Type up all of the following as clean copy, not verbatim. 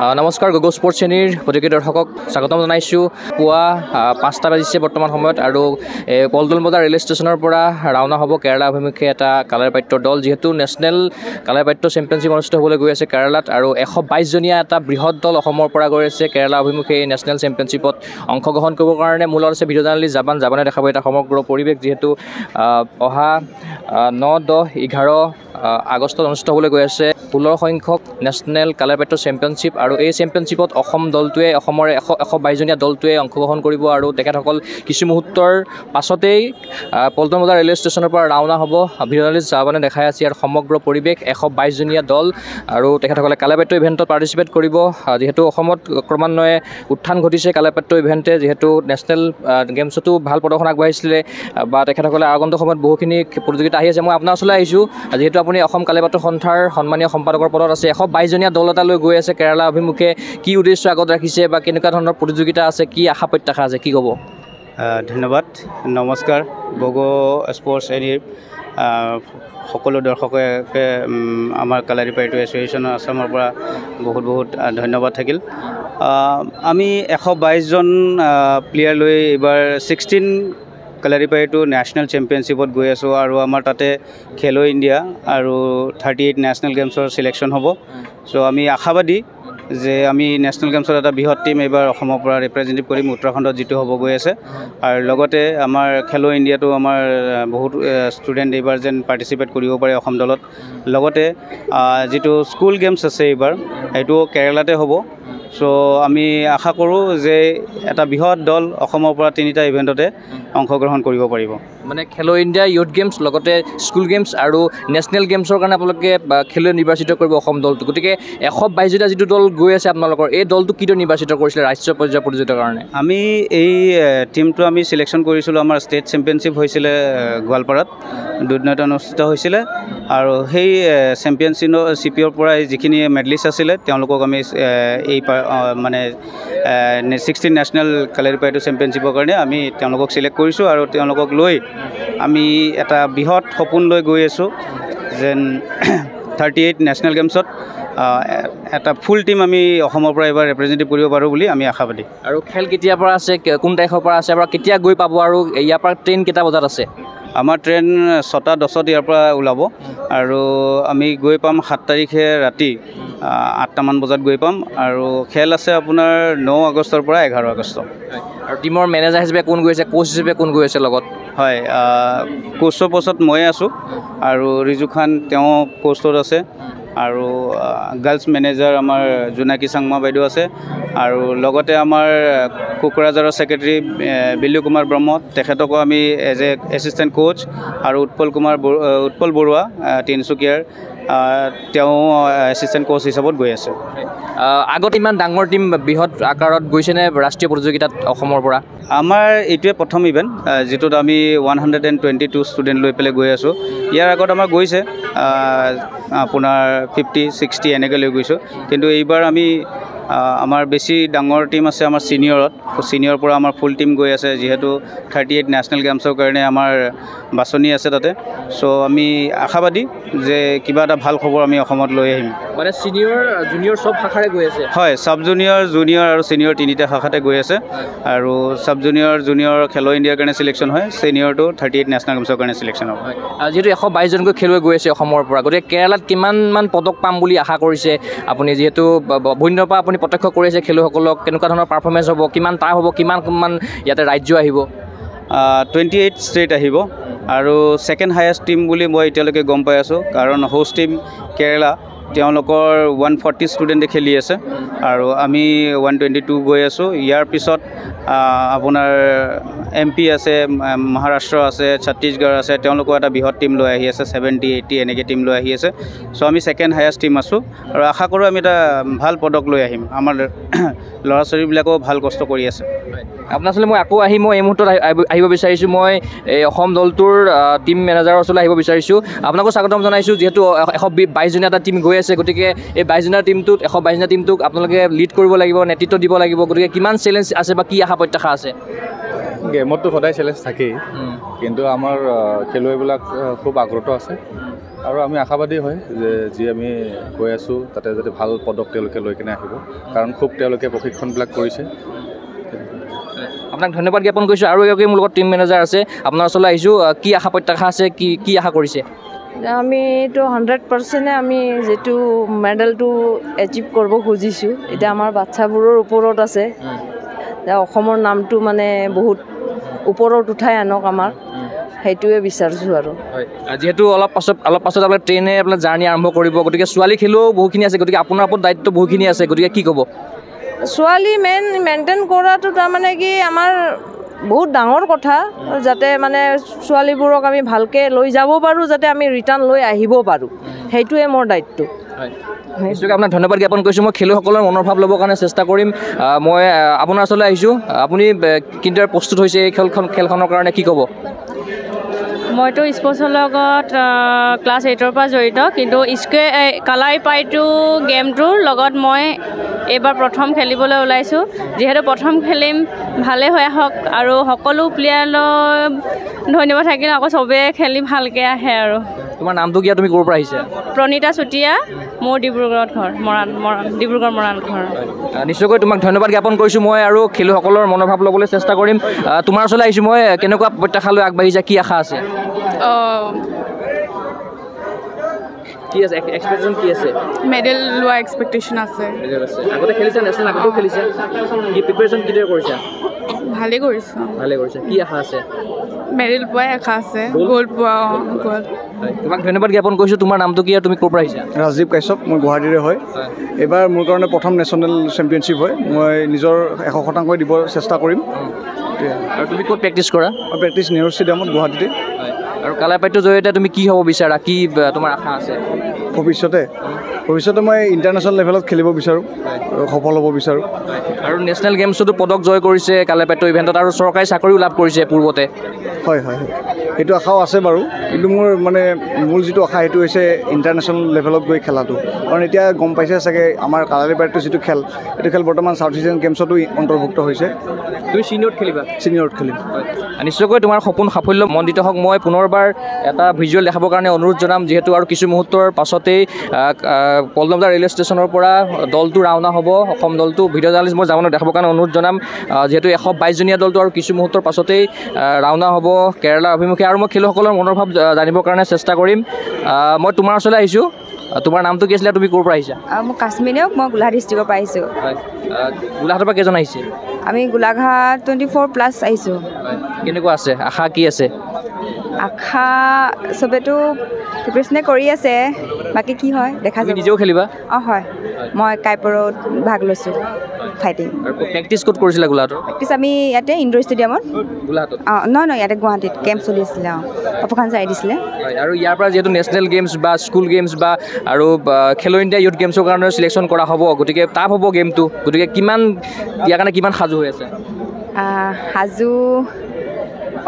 নমস্কাৰ গগো স্পৰ্টছ শ্ৰেণীৰ প্ৰতিক্ৰিয়া দৰ্শকক স্বাগতম জনাইছোঁ। পুৱা 5টা বাজিছে বৰ্তমান সময়ত আৰু পল্টন বজাৰ ৰেল ষ্টেচনৰ পৰা ৰাওনা হ'ব কেৰালা অভিমুখে এটা কালাৰপাট্যৰ দল। যিহেতু নেশ্যনেল কালাৰপাট্য চেম্পিয়নশ্বিপ অনুষ্ঠিত হ'বলৈ গৈ আছে কেৰালাত আৰু 122জনীয়া এটা বৃহৎ দল অসমৰ পৰা গৈ আছে কেৰালা অভিমুখে এই নেশ্যনেল চেম্পিয়নশ্বিপত অংশগ্ৰহণ কৰিবৰ কাৰণে। মূলত আছে ভিডিঅ' জাৰ্নেলিষ্ট জাবানে দেখাব এটা সমগ্ৰ পৰিৱেশ। যিহেতু অহা 9, 10, 11 আগষ্টত অনুষ্ঠিত হ'বলৈ গৈ আছে 16 সংখ্যক নেশ্যনেল কালাৰপাট্য চেম্পিয়নশ্বিপ আৰু এই চেম্পিয়নশ্বিপত অসম দলটোৱে অসমৰ 122জনীয়া দলটোৱে অংশগ্ৰহণ কৰিব আৰু তেখেতসকল কিছু মুহূৰ্তৰ পাছতেই পল্টন বজাৰ ৰেলৱে ষ্টেচনৰ পৰা ৰাওনা হ'ব। ভিডিঅ' জাৰ্নেলিষ্ট জাবানে দেখাই আছে ইয়াৰ সমগ্ৰ পৰিৱেশ 122জনীয়া দল আৰু তেখেতসকলে কালাৰপাট্য ইভেণ্টত পাৰ্টিচিপেট কৰিব। যিহেতু অসমত ক্ৰমান্বয়ে উত্থান ঘটিছে কালাৰপাট্য ইভেণ্টে, যিহেতু নেশ্যনেল গেমছতো ভাল প্ৰদৰ্শন আগবঢ়াইছিলে বা তেখেতসকলে আগন্তুক সময়ত বহুখিনি প্ৰতিযোগিতা আহি আছে। মই আপোনাৰ ওচৰলৈ আহিছোঁ যিহেতু আপুনি অসম কালাৰপাট্য সন্থাৰ সন্মানীয় সম্পাদকৰ পদত আছে। 122জনীয়া দল এটা লৈ গৈ আছে কেৰালা অভিমুখে, কি উদ্দেশ্য আগত ৰাখিছে বা কেনেকুৱা ধৰণৰ প্ৰতিযোগিতা আছে, কি আশা প্ৰত্যাশা আছে, কি ক'ব? ধন্যবাদ, নমস্কাৰ। গগো স্পৰ্টছ শ্ৰেণীৰ সকলো দৰ্শকে আমাৰ কালাৰীপাট্য এছ'চিয়েশ্যন আছামৰ পৰা বহুত ধন্যবাদ থাকিল। আমি 122জন প্লেয়াৰ লৈ এইবাৰ 16 কালাৰীপাট্য নেশ্যনেল চেম্পিয়নশ্বিপত গৈ আছোঁ আৰু আমাৰ তাতে খেলো ইণ্ডিয়া আৰু 38 নেশ্যনেল গেমছৰ চিলেকশ্যন হ'ব। চ' আমি আশাবাদী যে আমি নেশ্যনেল গেমছৰ এটা বৃহৎ টীম এইবাৰ অসমৰ পৰা ৰিপ্ৰেজেণ্টেটিভ কৰিম উত্তৰাখণ্ডত, যিটো হ'ব গৈ আছে। আৰু লগতে আমাৰ খেলো ইণ্ডিয়াটো আমাৰ বহুত ষ্টুডেণ্ট এইবাৰ যেন পাৰ্টিচিপেট কৰিব পাৰে অসম দলত। লগতে যিটো স্কুল গেমছ আছে এইবাৰ সেইটো কেৰালাতে হ'ব। চ' আমি আশা কৰোঁ যে এটা বৃহৎ দল অসমৰ পৰা 3টা ইভেণ্টতে অংশগ্ৰহণ কৰিব পাৰিব। মানে খেলো ইণ্ডিয়া, ইউথ গেমছ, লগতে স্কুল গেমছ আৰু নেশ্যনেল গেমছৰ কাৰণে আপোনালোকে খেলুৱৈ নিৰ্বাচিত কৰিব অসম দলটো। গতিকে 122জনীয়া যিটো দল গৈ আছে আপোনালোকৰ, এই দলটো কিদৰে নিৰ্বাচিত কৰিছিলে ৰাষ্ট্ৰীয় পৰ্যায়ৰ প্ৰতিযোগিতাৰ কাৰণে? আমি এই টীমটো আমি চিলেকশ্যন কৰিছিলোঁ। আমাৰ ষ্টেট চেম্পিয়নশ্বিপ হৈছিলে গোৱালপাৰাত, দুদিনত অনুষ্ঠিত হৈছিলে আৰু সেই চেম্পিয়নশ্বিপৰ পৰা যিখিনি মেডেলিষ্ট আছিলে তেওঁলোকক আমি এই মানে 16 নেশ্যনেল কালাৰীপাট্য চেম্পিয়নশ্বিপৰ কাৰণে আমি তেওঁলোকক চিলেক্ট কৰিছোঁ আৰু তেওঁলোকক লৈ আমি এটা বৃহৎ সপোন লৈ গৈ আছোঁ যেন 38 নেশ্যনেল গেমছত এটা ফুল টীম আমি অসমৰ পৰা এইবাৰ ৰিপ্ৰেজেণ্টেটিভ কৰিব পাৰোঁ বুলি আমি আশাবাদী। আৰু খেল কেতিয়াৰ পৰা আছে, কোন তাৰিখৰ পৰা আছে, আৰু কেতিয়া গৈ পাব, আৰু ইয়াৰ পৰা ট্ৰেইন কেইটা বজাত আছে? আমাৰ ট্ৰেইন 6:10 ইয়াৰ পৰা ওলাব আৰু আমি গৈ পাম 7 তাৰিখে ৰাতি 8টামান বজাত গৈ পাম আৰু খেল আছে আপোনাৰ 9 আগষ্টৰ পৰা 11 আগষ্ট। আৰু টীমৰ মেনেজাৰ হিচাপে কোন গৈ আছে, কোচ হিচাপে কোন গৈ আছে লগত? হয়, কোচৰ পষ্টত মই আছোঁ আৰু ৰিজু খান তেওঁ পোষ্টত আছে আৰু গাৰ্লছ মেনেজাৰ আমাৰ জোনাকী চাংমা বাইদেউ আছে আৰু লগতে আমাৰ কোকৰাঝাৰৰ ছেক্ৰেটাৰী বিল্লু কুমাৰ ব্ৰহ্ম, তেখেতকো আমি এজ এ এছিষ্টেণ্ট কোচ, আৰু উৎপল বৰুৱা তিনিচুকীয়াৰ তেওঁ এছিষ্টেণ্ট কোচ হিচাপত গৈ আছে। আগত ইমান ডাঙৰ টীম বৃহৎ আকাৰত গৈছেনে ৰাষ্ট্ৰীয় প্ৰতিযোগিতাত অসমৰ পৰা? আমাৰ এইটোৱে প্ৰথম ইভেণ্ট যিটোত আমি 122 ষ্টুডেণ্ট লৈ পেলাই গৈ আছোঁ। ইয়াৰ আগত আমাৰ গৈছে আপোনাৰ 50-60 এনেকৈ লৈ গৈছোঁ, কিন্তু এইবাৰ আমি আমাৰ বেছি ডাঙৰ টীম আছে আমাৰ ছিনিয়ৰৰ পৰা আমাৰ ফুল টীম গৈ আছে, যিহেতু 38 নেশ্যনেল গেমছৰ কাৰণে আমাৰ বাছনি আছে তাতে। চ' আমি আশাবাদী যে কিবা এটা ভাল খবৰ আমি অসমত লৈ আহিম। মানে ছিনিয়ৰ জুনিয়ৰ চব শাখাৰে গৈ আছে? হয়, চাব জুনিয়ৰ, জুনিয়ৰ আৰু ছিনিয়ৰ 3টা শাখাতে গৈ আছে আৰু চাব জুনিয়ৰ খেলো ইণ্ডিয়াৰ কাৰণে চিলেকশ্যন হয়, ছিনিয়ৰটো 38 নেশ্যনেল গেমছৰ কাৰণে চিলেকশ্যন হ'ব। যিহেতু 122জনকৈ খেলুৱৈ গৈ আছে অসমৰ পৰা, গতিকে কেৰালাত কিমানমান পদক পাম বুলি আশা কৰিছে আপুনি? যিহেতু বন্যৰ পৰা আপুনি প্ৰত্যক্ষ কৰি আছে খেলুৱৈসকলক, কেনেকুৱা ধৰণৰ পাৰফৰ্মেঞ্চ হ'ব, কিমান টাৰ হ'ব, কিমান ইয়াতে ৰাজ্য আহিব? 28 ষ্টেট আহিব আৰু ছেকেণ্ড হায়েষ্ট টীম বুলি মই এতিয়ালৈকে গম পাই আছোঁ, কাৰণ হোষ্ট টীম কেৰালা তেওঁলোকৰ 140 ষ্টুডেণ্টে খেলি আছে আৰু আমি 122 গৈ আছোঁ। ইয়াৰ পিছত আপোনাৰ MP আছে, মহাৰাষ্ট্ৰ আছে, ছত্তীশগড় আছে, তেওঁলোকৰ এটা বৃহৎ টীম লৈ আহি আছে, 70-80 এনেকৈ টীম লৈ আহি আছে। চ' আমি ছেকেণ্ড হায়েষ্ট টীম আছোঁ আৰু আশা কৰোঁ আমি এটা ভাল পদক লৈ আহিম। আমাৰ ল'ৰা ছোৱালীবিলাকেও ভাল কষ্ট কৰি আছে। আপোনাৰ ওচৰলৈ মই আকৌ মই এই মুহূৰ্তত আহিব বিচাৰিছোঁ। মই এই অসম দলটোৰ টীম মেনেজাৰৰ ওচৰলৈ আহিব বিচাৰিছোঁ। আপোনাকো স্বাগতম জনাইছোঁ। যিহেতু 122জনীয়া এটা টীম গৈ আছে, গতিকে এই 22জনীয়া টীমটোক আপোনালোকে লিড কৰিব লাগিব, নেতৃত্ব দিব লাগিব। গতিকে কিমান চেলেঞ্জ আছে বা কি আশা প্ৰত্যাশা আছে? গেমততো সদায় চেলেঞ্জ থাকেই, কিন্তু আমাৰ খেলুৱৈবিলাক খুব আগ্ৰহ আছে আৰু আমি আশাবাদী হয় যে যি আমি গৈ আছোঁ তাতে যাতে ভাল পদক তেওঁলোকে লৈ কিনে আহিব, কাৰণ খুব তেওঁলোকে প্ৰশিক্ষণবিলাক কৰিছে। আপোনাক ধন্যবাদ জ্ঞাপন কৰিছোঁ। আৰু এগৰাকী মোৰ লগত টিম মেনেজাৰ আছে, আপোনাৰ ওচৰলৈ আহিছোঁ। কি আশা প্ৰত্যাশা আছে, কি আশা কৰিছে? আমিতো 100% আমি যিটো মেডেলটো এচিভ কৰিব খুজিছোঁ, এতিয়া আমাৰ বাচ্চাবোৰৰ ওপৰত আছে। অসমৰ নামটো মানে বহুত ওপৰত উঠাই আনক, আমাৰ সেইটোৱে বিচাৰিছোঁ। আৰু যিহেতু অলপ পাছত আপোনাৰ ট্ৰেইনে আপোনাৰ জাৰ্ণি আৰম্ভ কৰিব, গতিকে ছোৱালী খেলুৱৈও বহুখিনি আছে, গতিকে আপোনাৰ ওপৰত দায়িত্ব বহুখিনি আছে, গতিকে কি ক'ব? ছোৱালী মেইনটেইন কৰাটো তাৰমানে কি আমাৰ বহুত ডাঙৰ কথা, যাতে মানে ছোৱালীবোৰক আমি ভালকৈ লৈ যাব পাৰোঁ, যাতে আমি ৰিটাৰ্ণ লৈ আহিব পাৰোঁ, সেইটোৱে মোৰ দায়িত্ব। নিশ্চয়কৈ আপোনাক ধন্যবাদ জ্ঞাপন কৰিছোঁ। মই খেলুৱৈসকলৰ মনোভাৱ ল'বৰ কাৰণে চেষ্টা কৰিম। মই আপোনাৰ ওচৰলৈ আহিছোঁ। আপুনি কিদৰে প্ৰস্তুত হৈছে এই খেলখনৰ কাৰণে, কি ক'ব? মইতো স্পৰ্টছৰ লগত ক্লাছ 8ৰ পৰা জড়িত, কিন্তু কালাৰী পাইটো গেমটোৰ লগত মই এইবাৰ প্ৰথম খেলিবলৈ ওলাইছোঁ। যিহেতু প্ৰথম খেলিম, ভালেই হৈ আহক, আৰু সকলো প্লেয়াৰলৈ ধন্যবাদ থাকিল। আকৌ চবেই খেলি ভালকৈ আহে। আৰু তোমাৰ নামটো কি, তুমি ক'ৰ পৰা আহিছা? প্ৰণীতা চুতীয়া, মোৰ ডিব্ৰুগড়ত ঘৰ, ডিব্ৰুগড় মৰাণ ঘৰ। নিশ্চয়কৈ তোমাক ধন্যবাদ জ্ঞাপন কৰিছোঁ। মই আৰু খেলুৱৈসকলৰ মনোভাৱ ল'বলৈ চেষ্টা কৰিম। তোমাৰ ওচৰলৈ আহিছোঁ মই। কেনেকুৱা প্ৰত্যাশা লৈ আগবাঢ়িছা, কি আশা আছে? কি আছে এক্সপেক্টেশ্যন, কি আছে? মেডেল লোৱা এক্সপেক্টেশ্যন আছে। আগতে খেলিছা, নেশ্যনেল আগতেও খেলিছা, কি প্ৰিপেৰেশ্যন কিদৰে কৰিছা? ভালেই কৰিছোঁ। কি আশা আছে? মেডেল পোৱাই আশা আছে, গ'ল্ড পোৱা। গ'ল্ড। তোমাক ধন্যবাদ জ্ঞাপন কৰিছোঁ। তোমাৰ নামটো কি আৰু তুমি ক'ৰ পৰা আহিছা? ৰাজীৱ কাশ্যপ, মই গুৱাহাটীৰে হয়। এইবাৰ মোৰ কাৰণে প্ৰথম নেশ্যনেল চেম্পিয়নশ্বিপ হয়। মই নিজৰ 100% দিব চেষ্টা কৰিম। আৰু তুমি ক'ত প্ৰেক্টিছ কৰা? প্ৰেক্টিছ নেহৰু ষ্টেডিয়ামত, গুৱাহাটীতে। আৰু কালাৰ পাইটোৰ জৰিয়তে তুমি কি হ'ব বিচাৰা, কি তোমাৰ আশা আছে ভৱিষ্যতে? মই ইণ্টাৰনেশ্যনেল লেভেলত খেলিব বিচাৰোঁ, সফল হ'ব বিচাৰোঁ। আৰু নেশ্যনেল গেমছতো পদক জয় কৰিছে কালাৰ পাইটো ইভেণ্টত, আৰু চৰকাৰী চাকৰিও লাভ কৰিছে পূৰ্বতে। হয়, সেইটো আশাও আছে বাৰু, কিন্তু মোৰ যিটো আশা সেইটো হৈছে ইণ্টাৰনেশ্যনেল লেভেলত গৈ খেলাটো। কাৰণ এতিয়া গম পাইছে চাগে, আমাৰ কালাৰী পাইটোৰ যিটো খেল, এইটো খেল বৰ্তমান চাউথ এছিয়ান গেমছতো অন্তৰ্ভুক্ত হৈছে। তুমি ছিনিয়ৰত খেলিবা? ছিনিয়ৰত খেলিম। নিশ্চয়কৈ তোমাৰ সপোন সাফল্য মণ্ডিত হওক। মই পুনৰবাৰ এটা ভিজুৱেল দেখাবৰ কাৰণে অনুৰোধ জনাম, যিহেতু আৰু কিছু মুহূৰ্তৰ পাছতেই পল্টন বজাৰ ৰেলৱে ষ্টেচনৰ পৰা দলটো ৰাওনা হ'ব, অসম দলটো। ভিডিঅ' জাৰ্নেলিষ্ট মই যাবলৈ দেখাবৰ কাৰণে অনুৰোধ জনাম, যিহেতু 122জনীয়া দলটো আৰু কিছু মুহূৰ্তৰ পাছতেই ৰাওনা হ'ব কেৰালাৰ অভিমুখে। আৰু মই খেলুৱৈসকলৰ মনোভাৱ জানিবৰ কাৰণে চেষ্টা কৰিম। মই তোমাৰ ওচৰলৈ আহিছোঁ। তোমাৰ নামটো কি আছিলে, তুমি ক'ৰ পৰা আহিছা? মোৰ কাশ্মীৰক, মই গোলাঘাট ডিষ্ট্ৰিক্টৰ পৰা আহিছোঁ। গোলাঘাটৰ পৰা কেইজন আহিছে? আমি গোলাঘাট 24+ আহিছোঁ। কেনেকুৱা আছে, আশা কি আছে? আশা চবেতো প্ৰিপেৰেশ্যনে কৰি আছে, বাকী কি হয় দেখা যাব। নিজেও খেলিবা? হয়, মই কাইপৰত ভাগ লৈছোঁ ফাইটিং। প্ৰেক্টিছ ক'ত কৰিছিলা গোলাঘাটৰ? প্ৰেক্টিছ আমি ইয়াতে ইণ্ডোৰ ষ্টেডিয়ামত। গোলাঘাটত? নহয়, ইয়াতে গুৱাহাটীত কেম্প চলি আছিলে। অপখান চাই দিছিলে। আৰু ইয়াৰ পৰা যিহেতু নেশ্যনেল গেমছ বা স্কুল গেমছ বা আৰু খেলো ইণ্ডিয়া ইউথ গেমছৰ কাৰণে চিলেকশ্যন কৰা হ'ব, গতিকে টাফ হ'ব গেমটো, গতিকে ইয়াৰ কাৰণে কিমান সাজু হৈ আছে? সাজু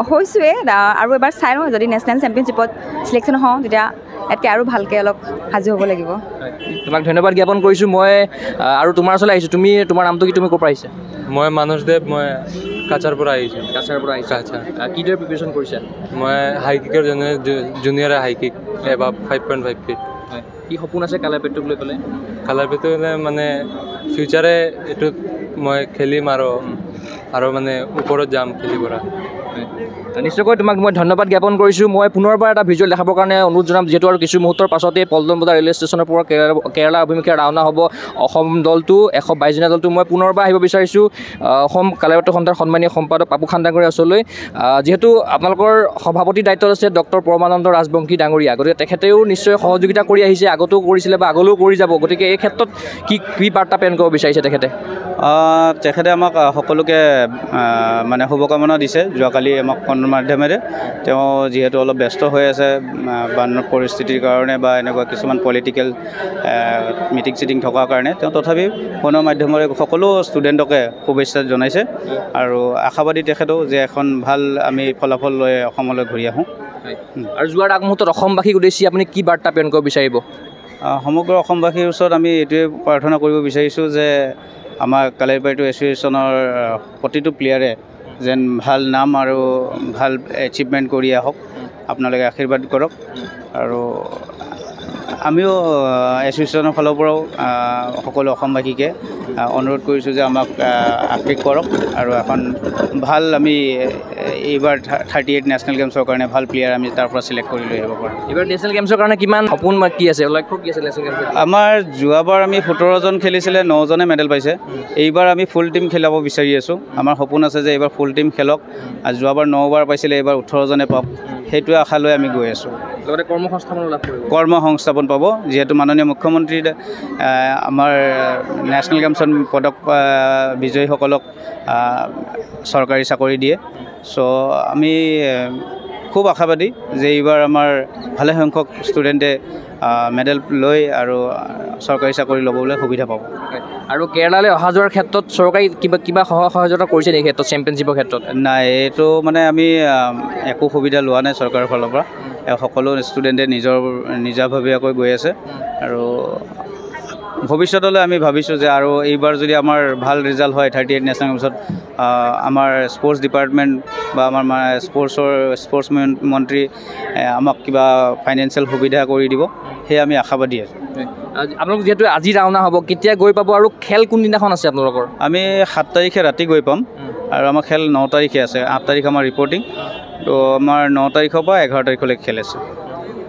হৈছোঁৱে, আৰু এবাৰ চাই লওঁ, যদি নেশ্যনেল চেম্পিয়নশ্বিপত চিলেকশ্যন হওঁ তেতিয়া ইয়াতকৈ আৰু ভালকৈ অলপ সাজু হ'ব লাগিব। তোমাক ধন্যবাদ জ্ঞাপন কৰিছোঁ। মই আৰু তোমাৰ ওচৰলৈ আহিছোঁ। তোমাৰ নামটো কি, তুমি ক'ৰ পৰা আহিছা? মই মানস দেৱ, মই কাছাৰ পৰা আহিছোঁ। কাছাৰ পৰা আহিছা? কিদৰে প্ৰিপেৰেশ্যন কৰিছা? মই হাই কিকৰ জুনিয়ৰ হাই কিক, এবাৰ 5.5 ফিট। কি সপোন আছে কালাৰ পেটটোক লৈ পেলাই? কালাৰ পেটটো মানে ফিউচাৰে এইটোত মই খেলিম আৰু মানে ওপৰত যাম খেলি পৰা। নিশ্চয়কৈ তোমাক মই ধন্যবাদ জ্ঞাপন কৰিছোঁ। মই পুনৰবাৰ এটা ভিজুৱেল দেখাবৰ কাৰণে অনুৰোধ জনাম, যিহেতু আৰু কিছু মুহূৰ্তৰ পাছতেই পল্টন বজাৰ ৰেলৱে ষ্টেচনৰ পৰা কেৰালা অভিমুখে ৰাওনা হ'ব অসম দলটো, 122জনীয়া দলটো। মই পুনৰবাৰ আহিব বিচাৰিছোঁ অসম কালাৰ পেটু সন্থাৰ সন্মানীয় সম্পাদক পাপু খান ডাঙৰীয়াৰ ওচৰলৈ, যিহেতু আপোনালোকৰ সভাপতিৰ দায়িত্বত আছে ডক্টৰ পৰমানন্দ ৰাজবংশী ডাঙৰীয়া, গতিকে তেখেতেও নিশ্চয় সহযোগিতা কৰি আহিছে, আগতেও কৰিছিলে বা আগলৈও কৰি যাব, গতিকে এই ক্ষেত্ৰত কি বাৰ্তা প্ৰেৰণ কৰিব বিচাৰিছে তেখেতে? তেখেতে আমাক সকলোকে মানে শুভকামনা দিছে। যোৱাকালি আমাক ফোনৰ মাধ্যমেৰে, তেওঁ যিহেতু অলপ ব্যস্ত হৈ আছে বানৰ পৰিস্থিতিৰ কাৰণে বা এনেকুৱা কিছুমান পলিটিকেল মিটিং চিটিং থকাৰ কাৰণে, তেওঁ তথাপি ফোনৰ মাধ্যমেৰে সকলো ষ্টুডেণ্টকে শুভেচ্ছা জনাইছে, আৰু আশাবাদী তেখেতেও যে এখন ভাল আমি ফলাফল লৈ অসমলৈ ঘূৰি আহোঁ। আৰু যোৱাৰ আগমুহূৰ্তত অসমবাসীক উদ্দেশ্যি আপুনি কি বাৰ্তা প্ৰেৰণ কৰিব বিচাৰিব? সমগ্ৰ অসমবাসীৰ ওচৰত আমি এইটোৱে প্ৰাৰ্থনা কৰিব বিচাৰিছোঁ যে আমাৰ কালাৰী পাইটো এছ'চিয়েশ্যনৰ প্ৰতিটো প্লেয়াৰে যেন ভাল নাম আৰু ভাল এচিভমেণ্ট কৰি আহক, আপোনালোকে আশীৰ্বাদ কৰক। আৰু আমিও এছ'চিয়েশ্যনৰ ফালৰ পৰাও সকলো অসমবাসীকে অনুৰোধ কৰিছোঁ যে আমাক আশীষ কৰক আৰু এখন ভাল আমি এইবাৰ 38 নেশ্যনেল গেমছৰ কাৰণে ভাল প্লেয়াৰ আমি তাৰ পৰা চিলেক্ট কৰি লৈ আহিব পাৰোঁ। এইবাৰ নেশ্যনেল গেমছৰ কাৰণে কিমান সপোন কি আছে, লক্ষ্য কি আছে নেশ্যনেল গেমছৰ? আমাৰ যোৱাবাৰ আমি 17জন খেলিছিলে, 9জনে মেডেল পাইছে। এইবাৰ আমি ফুল টিম খেলাব বিচাৰি আছোঁ। আমাৰ সপোন আছে যে এইবাৰ ফুল টিম খেলক, আৰু যোৱাবাৰ 9বাৰ পাইছিলে, এইবাৰ 18জনে পাওক, সেইটোৱে আশা লৈ আমি গৈ আছোঁ। লগতে কৰ্মসংস্থাপন লাভ কৰিব, কৰ্মসংস্থাপন পাব, যিহেতু মাননীয় মুখ্যমন্ত্ৰী আমাৰ নেশ্যনেল গেমছত পদক বিজয়ীসকলক চৰকাৰী চাকৰি দিয়ে। চ' আমি খুব আশাবাদী যে এইবাৰ আমাৰ ভালে সংখ্যক ষ্টুডেণ্টে মেডেল লৈ আৰু চৰকাৰী চাকৰি ল'বলৈ সুবিধা পাব। আৰু কেৰালালৈ অহা যোৱাৰ ক্ষেত্ৰত চৰকাৰী কিবা সহযোগিতা কৰিছে নেকি ক্ষেত্ৰত, চেম্পিয়নশ্বিপৰ ক্ষেত্ৰত? নাই, এইটো মানে আমি একো সুবিধা লোৱা নাই চৰকাৰৰ ফালৰ পৰা। সকলো ষ্টুডেণ্টে নিজাভাৱীয়াকৈ গৈ আছে আৰু ভৱিষ্যতলৈ আমি ভাবিছোঁ যে আৰু এইবাৰ যদি আমাৰ ভাল ৰিজাল্ট হয় 38 নেশ্যনেল গেমছত, আমাৰ স্পৰ্টছ ডিপাৰ্টমেণ্ট বা আমাৰ স্পৰ্টছ মন্ত্ৰী আমাক কিবা ফাইনেন্সিয়েল সুবিধা কৰি দিব, সেয়ে আমি আশাবাদী আছোঁ। আপোনালোক যিহেতু আজি ৰাওনা হ'ব, কেতিয়া গৈ পাব আৰু খেল কোনদিনাখন আছে আপোনালোকৰ? আমি 7 তাৰিখে ৰাতি গৈ পাম আৰু আমাৰ খেল 9 তাৰিখে আছে। 8 তাৰিখ আমাৰ ৰিপৰ্টিং, তো আমাৰ 9 তাৰিখৰ পৰা 11 তাৰিখলৈ খেল আছে।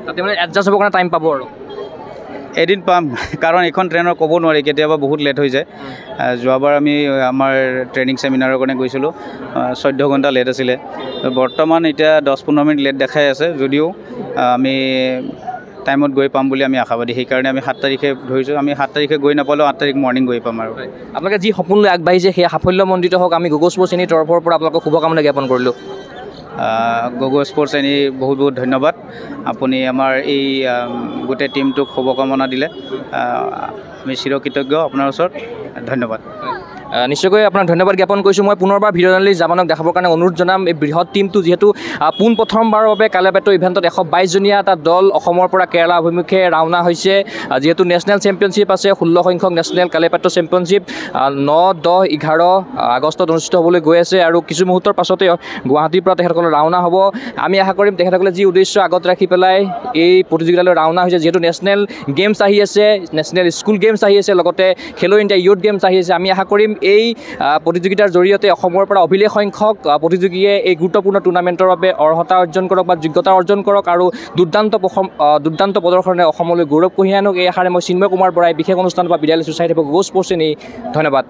তাতে মানে এডজাষ্ট হ'বৰ কাৰণে টাইম পাব আৰু? এদিন পাম, কাৰণ এইখন ট্ৰেইনৰ ক'ব নোৱাৰি, কেতিয়াবা বহুত লেট হৈ যায়। যোৱাবাৰ আমি আমাৰ ট্ৰেইনিং ছেমিনাৰৰ কাৰণে গৈছিলোঁ, 14 ঘণ্টা লেট আছিলে। বৰ্তমান এতিয়া 10-15 মিনিট লেট দেখাই আছে, যদিও আমি টাইমত গৈ পাম বুলি আমি আশাবাদী। সেইকাৰণে আমি 7 তাৰিখে ধৰিছোঁ। আমি 7 তাৰিখে গৈ নাপালেও 8 তাৰিখ মৰ্ণিং গৈ পাম। আৰু আপোনালোকে যি সপোন লৈ আগবাঢ়িছে সেয়া সাফল্যমণ্ডিত হওক, আমি গগৈ স্পৰ্টছ শ্ৰেণীৰ তৰফৰ পৰা আপোনালোকক শুভকামনা জ্ঞাপন কৰিলোঁ। গগৈ স্পৰ্টছ শ্ৰেণী বহুত বহুত ধন্যবাদ। আপুনি আমাৰ এই গোটেই টীমটোক শুভকামনা দিলে, আমি চিৰকৃতজ্ঞ আপোনাৰ ওচৰত। ধন্যবাদ। নিশ্চয়কৈ আপোনাক ধন্যবাদ জ্ঞাপন কৰিছোঁ। মই পুনৰবাৰ ভিডিঅ' জাৰ্নেলিষ্ট জামানক দেখাবৰ কাৰণে অনুৰোধ জনাম। এই বৃহৎ টীমটো যিহেতু পোনপ্ৰথমবাৰৰ বাবে কালাইপাত্ৰ ইভেণ্টত 122জনীয়া এটা দল অসমৰ পৰা কেৰালা অভিমুখে ৰাওনা হৈছে। যিহেতু নেশ্যনেল চেম্পিয়নশ্বিপ আছে, 16 সংখ্যক নেশ্যনেল কালাইপাত্ৰ চেম্পিয়নশ্বিপ 9, 10, 11 আগষ্টত অনুষ্ঠিত হ'বলৈ গৈ আছে আৰু কিছু মুহূৰ্তৰ পাছতে গুৱাহাটীৰ পৰা তেখেতসকলে ৰাওনা হ'ব। আমি আশা কৰিম তেখেতসকলে যি উদ্দেশ্য আগত ৰাখি পেলাই এই প্ৰতিযোগিতালৈ ৰাওনা হৈছে, যিহেতু নেশ্যনেল গেমছ আহি আছে, নেশ্যনেল স্কুল গেমছ আহি আছে, লগতে খেলো ইণ্ডিয়া ইউথ গেমছ আহি আছে। আমি আশা কৰিম এই প্ৰতিযোগিতাৰ জৰিয়তে অসমৰ পৰা অভিলেখ সংখ্যক প্ৰতিযোগীয়ে এই গুৰুত্বপূৰ্ণ টুৰ্ণামেণ্টৰ বাবে অৰ্হতা অৰ্জন কৰক বা যোগ্যতা অৰ্জন কৰক আৰু দুৰ্দান্ত প্ৰদৰ্শনে অসমলৈ গৌৰৱ কঢ়িয়াই আনক। এই আশাৰে মই চিন্ময় কুমাৰ বৰাই বিশেষ অনুষ্ঠানৰ পৰা বিদায় লৈছোঁ। চাই থাকিব গগৈ স্পৰ্টছ শ্ৰেণী। ধন্যবাদ।